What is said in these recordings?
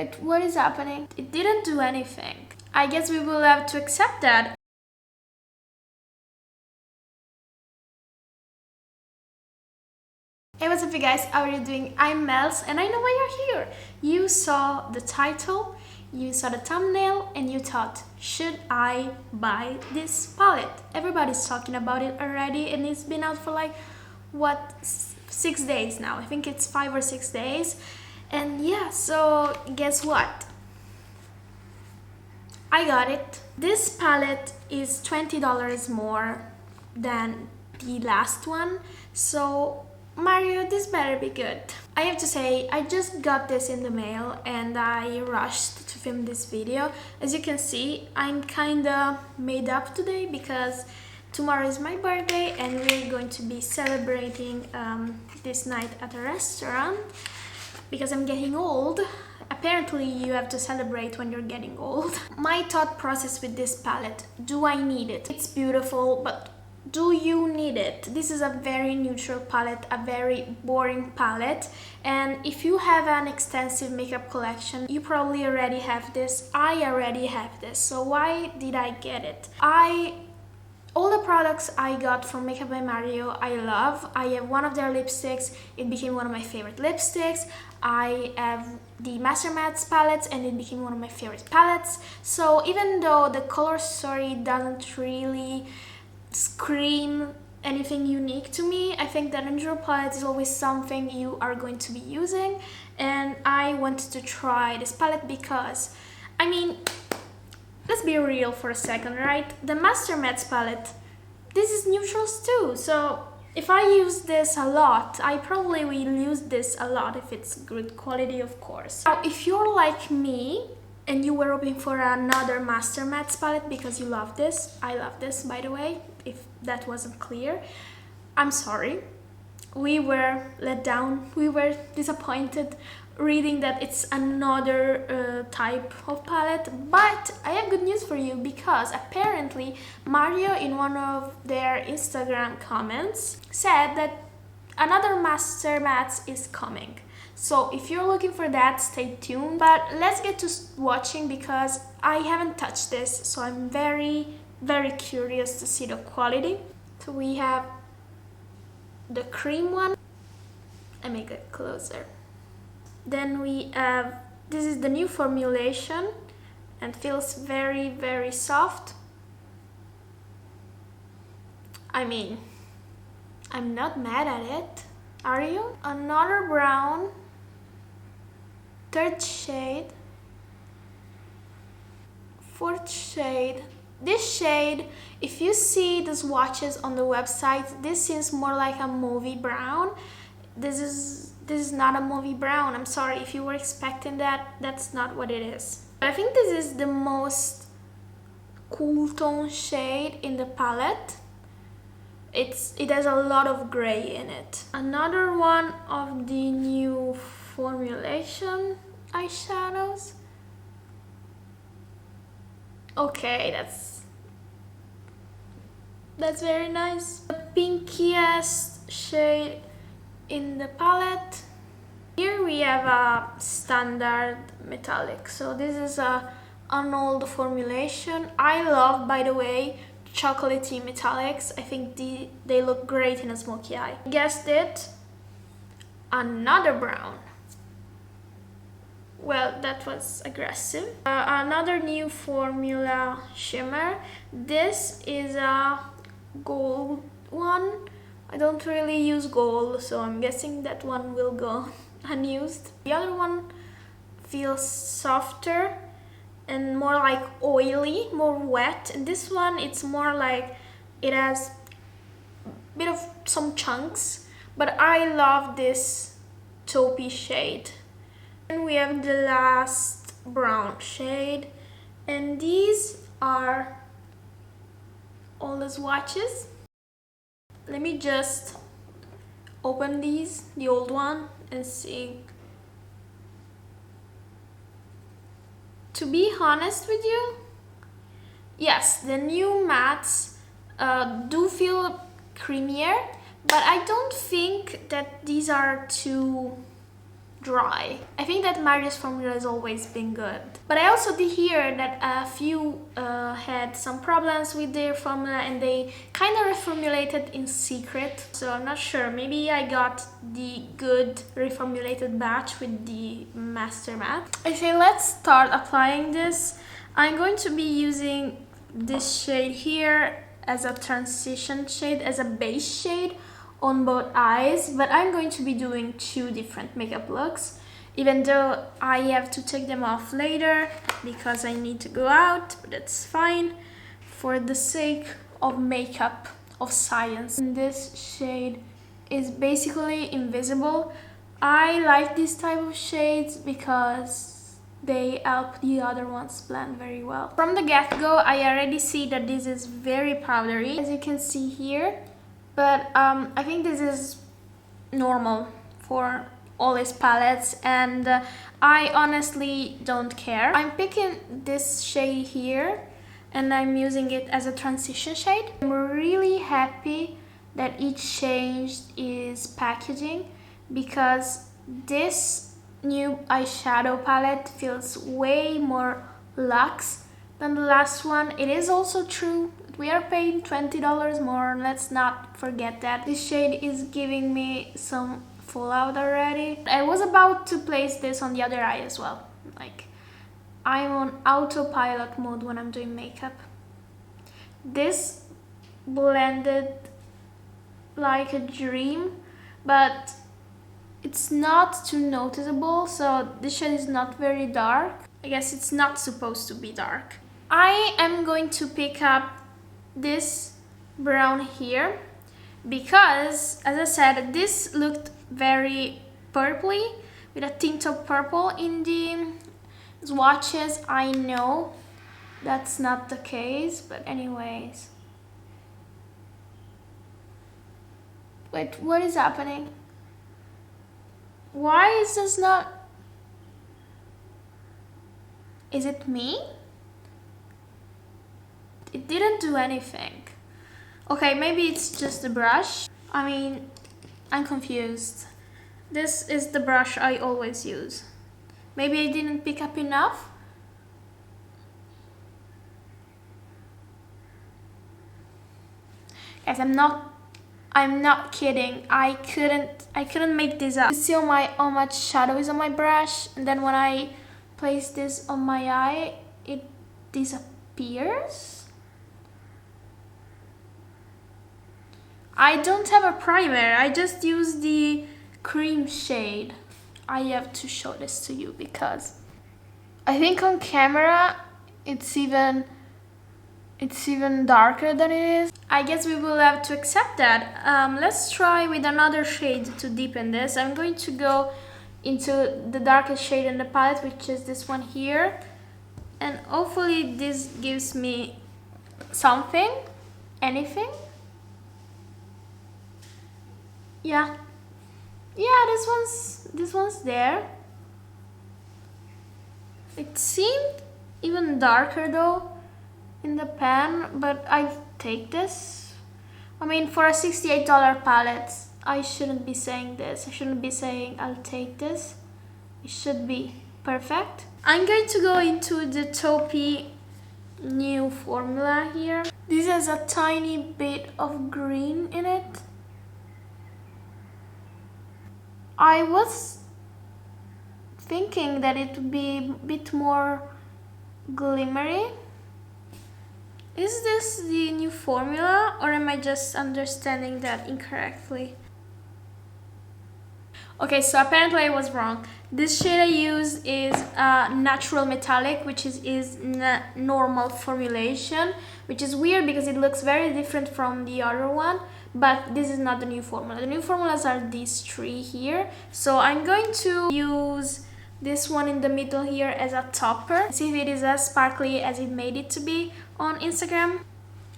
Wait, what is happening? It didn't do anything. I guess we will have to accept that. Hey, what's up you guys? How are you doing? I'm Mells and I know why you're here. You saw the title, you saw the thumbnail and you thought, should I buy this palette? Everybody's talking about it already and it's been out for like, what, 6 days now. I think it's 5 or 6 days. And yeah, so guess what? I got it. This palette is $20 more than the last one. So Mario, this better be good. I have to say, I just got this in the mail and I rushed to film this video. As you can see, I'm kinda made up today because tomorrow is my birthday and we're going to be celebrating this night at a restaurant because I'm getting old. Apparently you have to celebrate when you're getting old. My thought process with this palette, do I need it? It's beautiful, but do you need it? This is a very neutral palette, a very boring palette, and if you have an extensive makeup collection, you probably already have this. I already have this, so why did I get it? All the products I got from Makeup by Mario, I love. I have one of their lipsticks, it became one of my favorite lipsticks. I have the Master Mattes palettes and it became one of my favorite palettes. So even though the color story doesn't really scream anything unique to me, I think that a neutral palette is always something you are going to be using, and I wanted to try this palette because, I mean, let's be real for a second, right? The Master Mattes palette, this is neutrals too, so if I use this a lot, I probably will use this a lot if it's good quality, of course. Now, if you're like me, and you were hoping for another Master Mattes palette because you love this, I love this by the way, if that wasn't clear, I'm sorry. We were let down, we were disappointed reading that it's another type of palette, but I have good news for you because apparently Mario in one of their Instagram comments said that another Master Mattes is coming. So if you're looking for that, stay tuned. But let's get to watching because I haven't touched this, so I'm very, very curious to see the quality. So we have the cream one. Let me get closer. Then we have, this is the new formulation and feels very, very soft. I mean, I'm not mad at it. Are you? Another brown. Third shade, fourth shade. This shade, if you see the swatches on the website, this seems more like a movie brown. This is not a movie brown. I'm sorry if you were expecting that. That's not what it is. I think this is the most cool tone shade in the palette. It has a lot of gray in it. Another one of the new formulation eyeshadows. Okay, that's very nice. The pinkiest shade in the palette. Here we have a standard metallic. So this is an old formulation. I love, by the way, chocolatey metallics. I think they look great in a smoky eye. Guessed it. Another brown. Well, that was aggressive. Another new formula shimmer. This is a gold one. I don't really use gold, so I'm guessing that one will go unused. The other one feels softer and more like oily, more wet. And this one, it's more like it has a bit of some chunks, but I love this taupey shade. And we have the last brown shade, and these are all the swatches. Let me just open these, the old one, and see. To be honest with you, yes, the new mattes do feel creamier, but I don't think that these are too dry. I think that Mario's formula has always been good. But I also did hear that a few had some problems with their formula and they kind of reformulated in secret. So I'm not sure. Maybe I got the good reformulated batch with the master matte. Okay, let's start applying this. I'm going to be using this shade here as a transition shade, as a base shade on both eyes, but I'm going to be doing two different makeup looks, even though I have to take them off later because I need to go out, but that's fine for the sake of makeup, of science. And this shade is basically invisible. I like this type of shades because they help the other ones blend very well. From the get-go, I already see that this is very powdery, as you can see here. But I think this is normal for all these palettes, and I honestly don't care. I'm picking this shade here and I'm using it as a transition shade. I'm really happy that each shade is packaging because this new eyeshadow palette feels way more luxe than the last one. It is also true we are paying $20 more, let's not forget that. This shade is giving me some fallout already. I was about to place this on the other eye as well. Like, I'm on autopilot mode when I'm doing makeup. This blended like a dream, but it's not too noticeable, so this shade is not very dark. I guess it's not supposed to be dark. I am going to pick up this brown here because, as I said, this looked very purpley with a tint of purple in the swatches. I know that's not the case, but anyways. Wait, what is happening? Why is this not... Is it me? It didn't do anything. Okay, maybe it's just the brush. I mean, I'm confused. This is the brush I always use. Maybe I didn't pick up enough? Guys, I'm not kidding. I couldn't make this up. You see how much shadow is on my brush, and then when I place this on my eye, it disappears. I don't have a primer. I just use the cream shade. I have to show this to you because I think on camera it's even darker than it is. I guess we will have to accept that. Let's try with another shade to deepen this. I'm going to go into the darkest shade in the palette, which is this one here. And hopefully this gives me something, anything. Yeah, this one's there. It seemed even darker though in the pan, but I take this. I mean, for a $68 palette, I shouldn't be saying this. I shouldn't be saying I'll take this. It should be perfect. I'm going to go into the taupey new formula here. This has a tiny bit of green in it. I was thinking that it would be a bit more glimmery. Is this the new formula, or am I just understanding that incorrectly? Okay, so apparently I was wrong. This shade I use is natural metallic, which is normal formulation, which is weird because it looks very different from the other one. But this is not the new formula. The new formulas are these three here. So I'm going to use this one in the middle here as a topper. See if it is as sparkly as it made it to be on Instagram.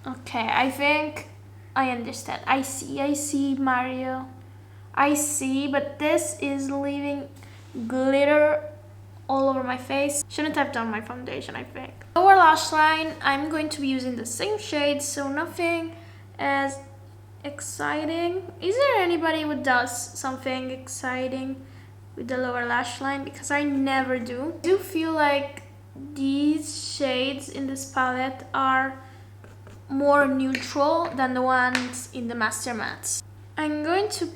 Okay, I think I understand. I see Mario. I see, but this is leaving glitter all over my face. Shouldn't have done my foundation, I think. Lower lash line, I'm going to be using the same shade, so nothing as exciting. Is there anybody who does something exciting with the lower lash line because I never do. I do feel like these shades in this palette are more neutral than the ones in the Master Mattes. I'm going to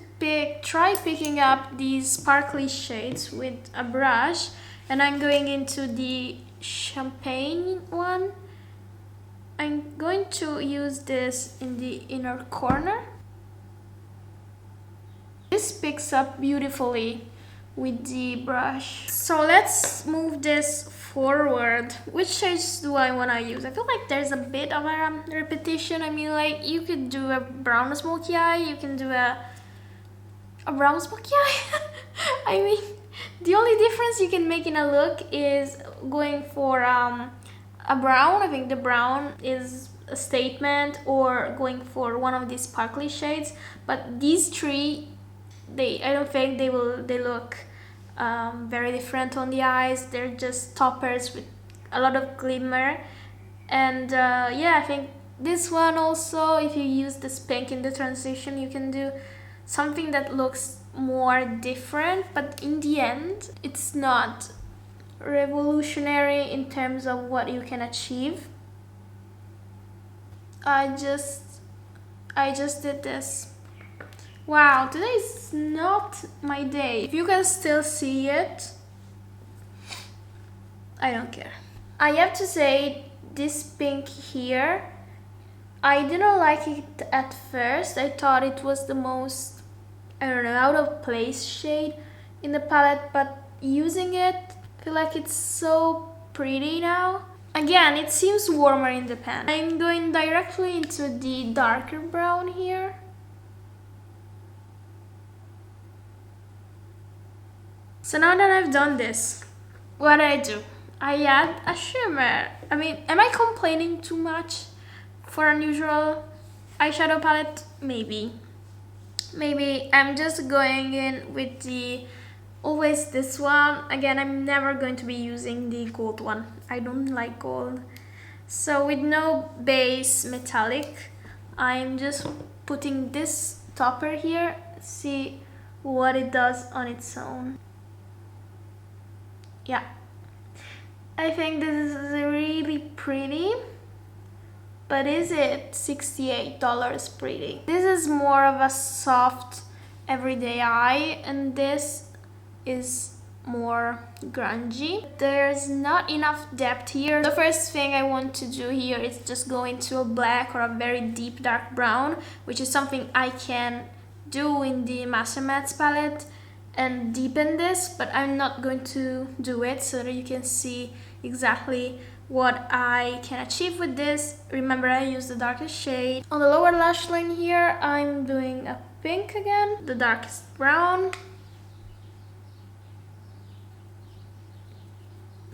try picking up these sparkly shades with a brush, and I'm going into the champagne one. I'm going to use this in the inner corner. This picks up beautifully with the brush. So let's move this forward. Which shades do I want to use? I feel like there's a bit of a repetition. I mean, like, you could do a brown smoky eye, you can do a brown smoky eye. I mean, the only difference you can make in a look is going for a brown. I think the brown is a statement, or going for one of these sparkly shades. But these three, I don't think they look very different on the eyes. They're just toppers with a lot of glimmer. And yeah, I think this one also, if you use this pink in the transition, you can do something that looks more different, but in the end it's not revolutionary in terms of what you can achieve. I just did this. Wow, today is not my day. If you can still see it, I don't care. I have to say, this pink here, I didn't like it at first. I thought it was the most, I don't know, out of place shade in the palette, but using it, I feel like it's so pretty now. Again, it seems warmer in the pan. I'm going directly into the darker brown here. So now that I've done this, what did I do? I add a shimmer. I mean, am I complaining too much for an usual eyeshadow palette? Maybe. Maybe I'm just going in with the always this one. Again, I'm never going to be using the gold one. I don't like gold. So with no base metallic, I'm just putting this topper here. See what it does on its own. Yeah, I think this is really pretty, but is it $68 pretty? This is more of a soft everyday eye, and this is more grungy. There's not enough depth here. The first thing I want to do here is just go into a black or a very deep dark brown, which is something I can do in the Master Mattes palette, and deepen this, but I'm not going to do it so that you can see exactly what I can achieve with this. Remember, I use the darkest shade. On the lower lash line here, I'm doing a pink again, the darkest brown.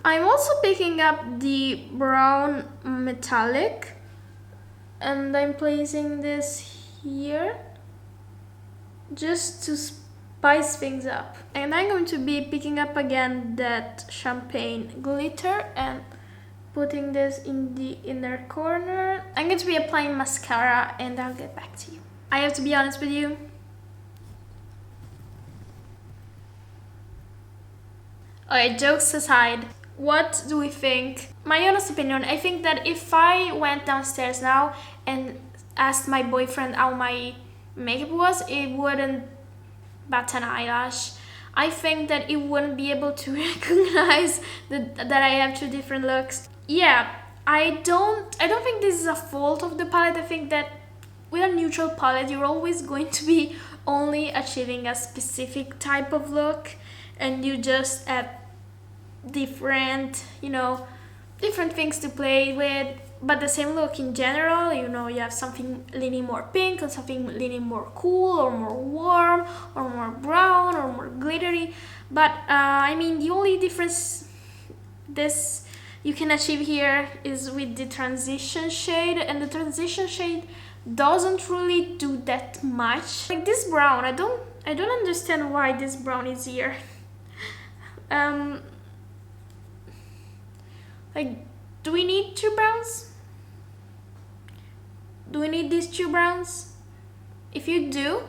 I'm also picking up the brown metallic, and I'm placing this here just to spice things up. And I'm going to be picking up again that champagne glitter and putting this in the inner corner. I'm going to be applying mascara, and I'll get back to you. I have to be honest with you. Alright, jokes aside, what do we think? My honest opinion, I think that if I went downstairs now and asked my boyfriend how my makeup was, it wouldn't bat an eyelash. I think that it wouldn't be able to recognize that I have two different looks. Yeah, I don't think this is a fault of the palette. I think that with a neutral palette, you're always going to be only achieving a specific type of look, and you just have different, different things to play with, but the same look in general. You have something leaning more pink and something leaning more cool or more warm or more brown or more glittery. But I mean, the only difference this you can achieve here is with the transition shade, and the transition shade doesn't really do that much. Like this brown, I don't understand why this brown is here. Like, do we need two browns? Do we need these two browns? If you do,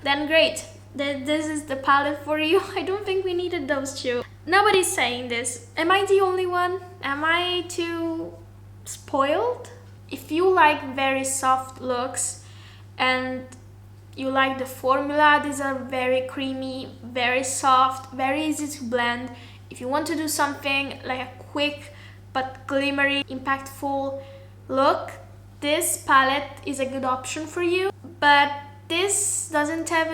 then great. this is the palette for you. I don't think we needed those two. Nobody's saying this. Am I the only one? Am I too spoiled? If you like very soft looks and you like the formula, these are very creamy, very soft, very easy to blend. If you want to do something like a quick but glimmery, impactful look, this palette is a good option for you. But this doesn't have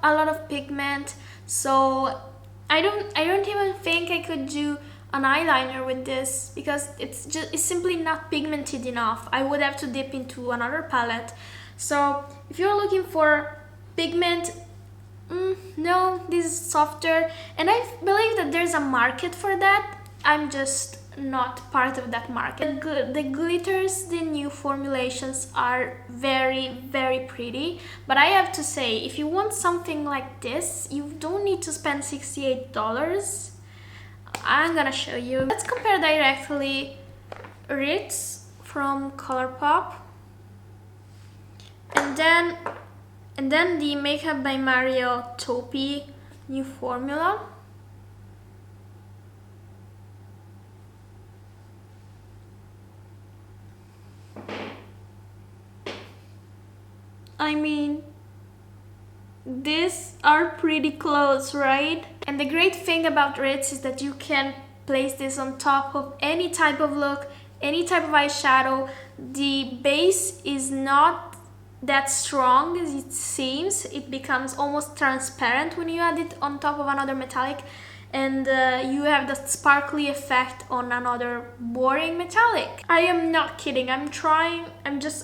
a lot of pigment, so I don't even think I could do an eyeliner with this because it's simply not pigmented enough. I would have to dip into another palette. So if you're looking for pigment, no, this is softer, and I believe that there's a market for that. I'm just not part of that market. The glitters, the new formulations are very, very pretty, but I have to say, if you want something like this, you don't need to spend $68. I'm gonna show you. Let's compare directly Ritz from Colourpop and then the Makeup by Mario Taupey new formula. I mean, these are pretty close, right? And the great thing about Ritz is that you can place this on top of any type of look, any type of eyeshadow. The base is not that strong as it seems. It becomes almost transparent when you add it on top of another metallic, and you have the sparkly effect on another boring metallic. I am not kidding. I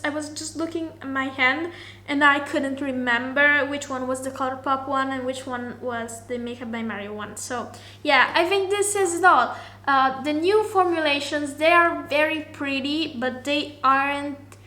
was just looking at my hand and I couldn't remember which one was the Colourpop one and which one was the Makeup by Mario one. So yeah, I think this says it all. The new formulations, they are very pretty, but they aren't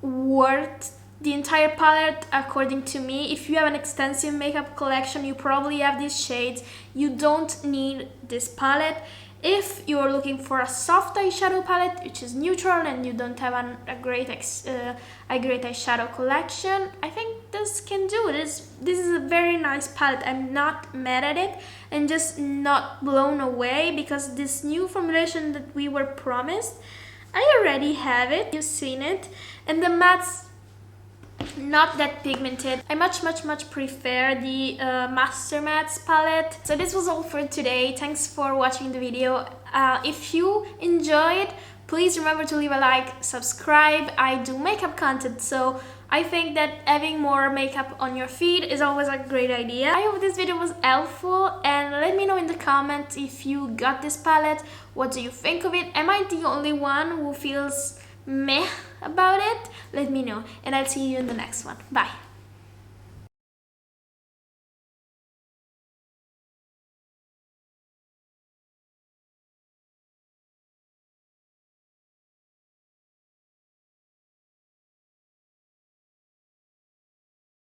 worth the entire palette, according to me. If you have an extensive makeup collection, you probably have these shades. You don't need this palette. If you're looking for a soft eyeshadow palette, which is neutral, and you don't have a great eyeshadow collection, I think this can do this. This is a very nice palette. I'm not mad at it. I'm just not blown away because this new formulation that we were promised, I already have it. You've seen it, and the mattes, not that pigmented. I much prefer the Master Mattes palette. So this was all for today. Thanks for watching the video. If you enjoyed, please remember to leave a like, subscribe. I do makeup content, so I think that having more makeup on your feed is always a great idea. I hope this video was helpful, and let me know in the comments if you got this palette. What do you think of it? Am I the only one who feels meh about it? Let me know, and I'll see you in the next one. Bye.